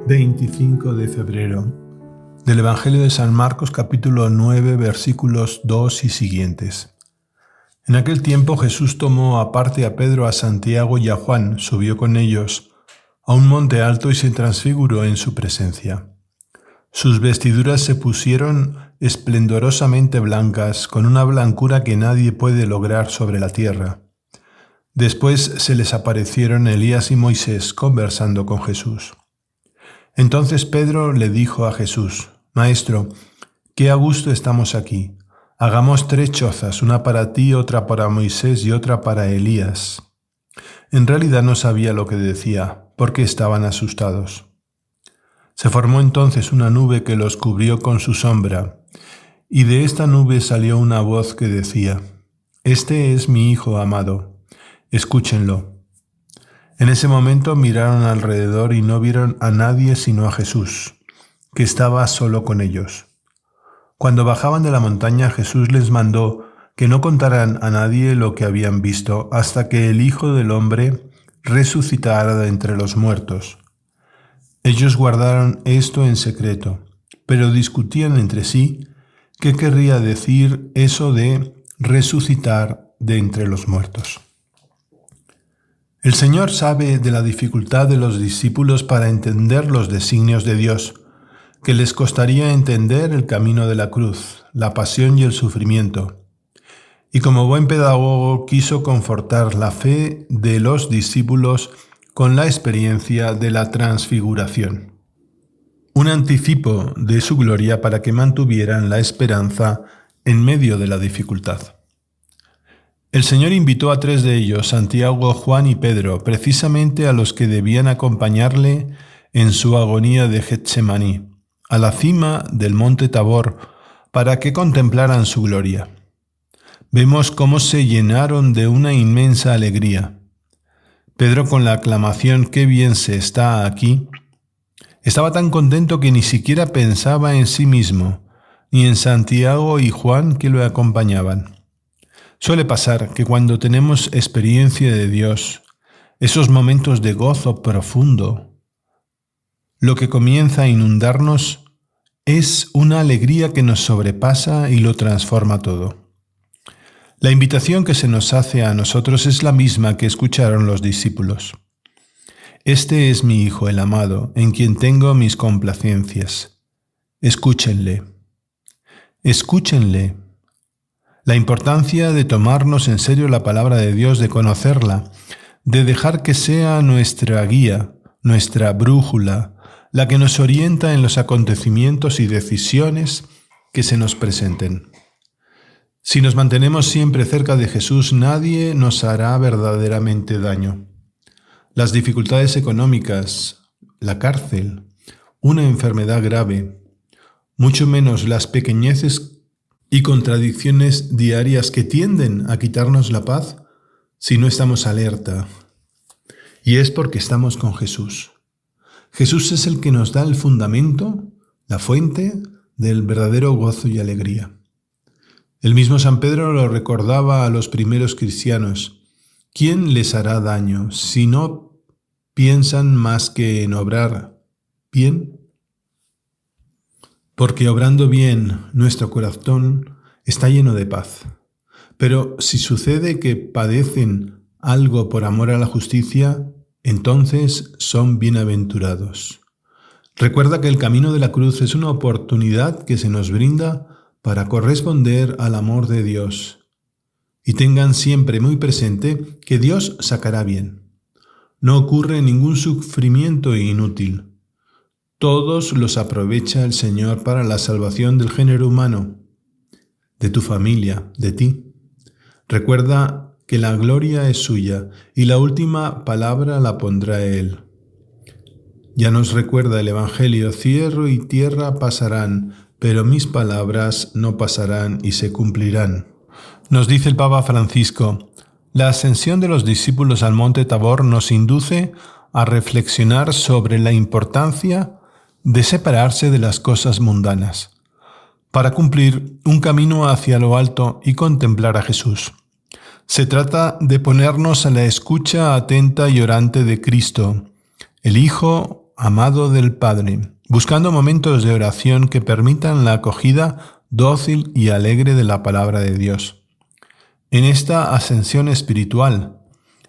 25 de febrero del Evangelio de San Marcos, capítulo 9, versículos 2 y siguientes. En aquel tiempo Jesús tomó aparte a Pedro, a Santiago y a Juan, subió con ellos a un monte alto y se transfiguró en su presencia. Sus vestiduras se pusieron esplendorosamente blancas, con una blancura que nadie puede lograr sobre la tierra. Después se les aparecieron Elías y Moisés conversando con Jesús. Entonces Pedro le dijo a Jesús: «Maestro, qué a gusto estamos aquí. Hagamos 3 chozas, una para ti, otra para Moisés y otra para Elías». En realidad no sabía lo que decía, porque estaban asustados. Se formó entonces una nube que los cubrió con su sombra, y de esta nube salió una voz que decía: «Este es mi Hijo amado, escúchenlo». En ese momento miraron alrededor y no vieron a nadie sino a Jesús, que estaba solo con ellos. Cuando bajaban de la montaña, Jesús les mandó que no contaran a nadie lo que habían visto hasta que el Hijo del Hombre resucitara de entre los muertos. Ellos guardaron esto en secreto, pero discutían entre sí qué querría decir eso de resucitar de entre los muertos. El Señor sabe de la dificultad de los discípulos para entender los designios de Dios, que les costaría entender el camino de la cruz, la pasión y el sufrimiento. Y como buen pedagogo quiso confortar la fe de los discípulos con la experiencia de la transfiguración, un anticipo de su gloria para que mantuvieran la esperanza en medio de la dificultad. El Señor invitó a 3 de ellos, Santiago, Juan y Pedro, precisamente a los que debían acompañarle en su agonía de Getsemaní, a la cima del monte Tabor, para que contemplaran su gloria. Vemos cómo se llenaron de una inmensa alegría. Pedro, con la aclamación «¡Qué bien se está aquí!», estaba tan contento que ni siquiera pensaba en sí mismo, ni en Santiago y Juan que lo acompañaban. Suele pasar que cuando tenemos experiencia de Dios, esos momentos de gozo profundo, lo que comienza a inundarnos es una alegría que nos sobrepasa y lo transforma todo. La invitación que se nos hace a nosotros es la misma que escucharon los discípulos. Este es mi Hijo, el amado, en quien tengo mis complacencias. Escúchenle. Escúchenle. La importancia de tomarnos en serio la palabra de Dios, de conocerla, de dejar que sea nuestra guía, nuestra brújula, la que nos orienta en los acontecimientos y decisiones que se nos presenten. Si nos mantenemos siempre cerca de Jesús, nadie nos hará verdaderamente daño. Las dificultades económicas, la cárcel, una enfermedad grave, mucho menos las pequeñeces y contradicciones diarias que tienden a quitarnos la paz si no estamos alerta. Y es porque estamos con Jesús. Jesús es el que nos da el fundamento, la fuente del verdadero gozo y alegría. El mismo San Pedro lo recordaba a los primeros cristianos: ¿quién les hará daño si no piensan más que en obrar bien? Porque obrando bien nuestro corazón está lleno de paz. Pero si sucede que padecen algo por amor a la justicia, entonces son bienaventurados. Recuerda que el camino de la cruz es una oportunidad que se nos brinda para corresponder al amor de Dios. Y tengan siempre muy presente que Dios sacará bien. No ocurre ningún sufrimiento inútil. Todos los aprovecha el Señor para la salvación del género humano, de tu familia, de ti. Recuerda que la gloria es suya y la última palabra la pondrá Él. Ya nos recuerda el Evangelio: cielo y tierra pasarán, pero mis palabras no pasarán y se cumplirán. Nos dice el Papa Francisco: la ascensión de los discípulos al monte Tabor nos induce a reflexionar sobre la importancia de separarse de las cosas mundanas, para cumplir un camino hacia lo alto y contemplar a Jesús. Se trata de ponernos a la escucha atenta y orante de Cristo, el Hijo amado del Padre, buscando momentos de oración que permitan la acogida dócil y alegre de la palabra de Dios. En esta ascensión espiritual,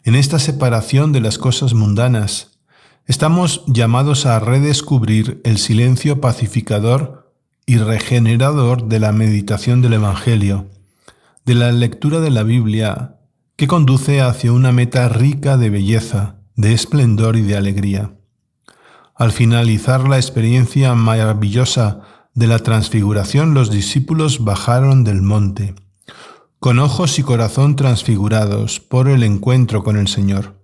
en esta separación de las cosas mundanas, estamos llamados a redescubrir el silencio pacificador y regenerador de la meditación del Evangelio, de la lectura de la Biblia, que conduce hacia una meta rica de belleza, de esplendor y de alegría. Al finalizar la experiencia maravillosa de la transfiguración, los discípulos bajaron del monte, con ojos y corazón transfigurados por el encuentro con el Señor.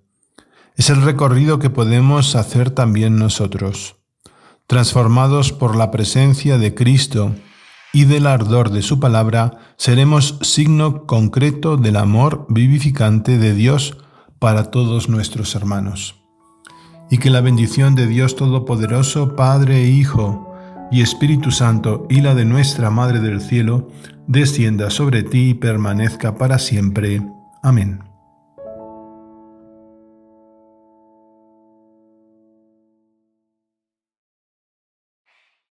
Es el recorrido que podemos hacer también nosotros, transformados por la presencia de Cristo y del ardor de su palabra, seremos signo concreto del amor vivificante de Dios para todos nuestros hermanos. Y que la bendición de Dios Todopoderoso, Padre, Hijo y Espíritu Santo, y la de nuestra Madre del Cielo, descienda sobre ti y permanezca para siempre. Amén.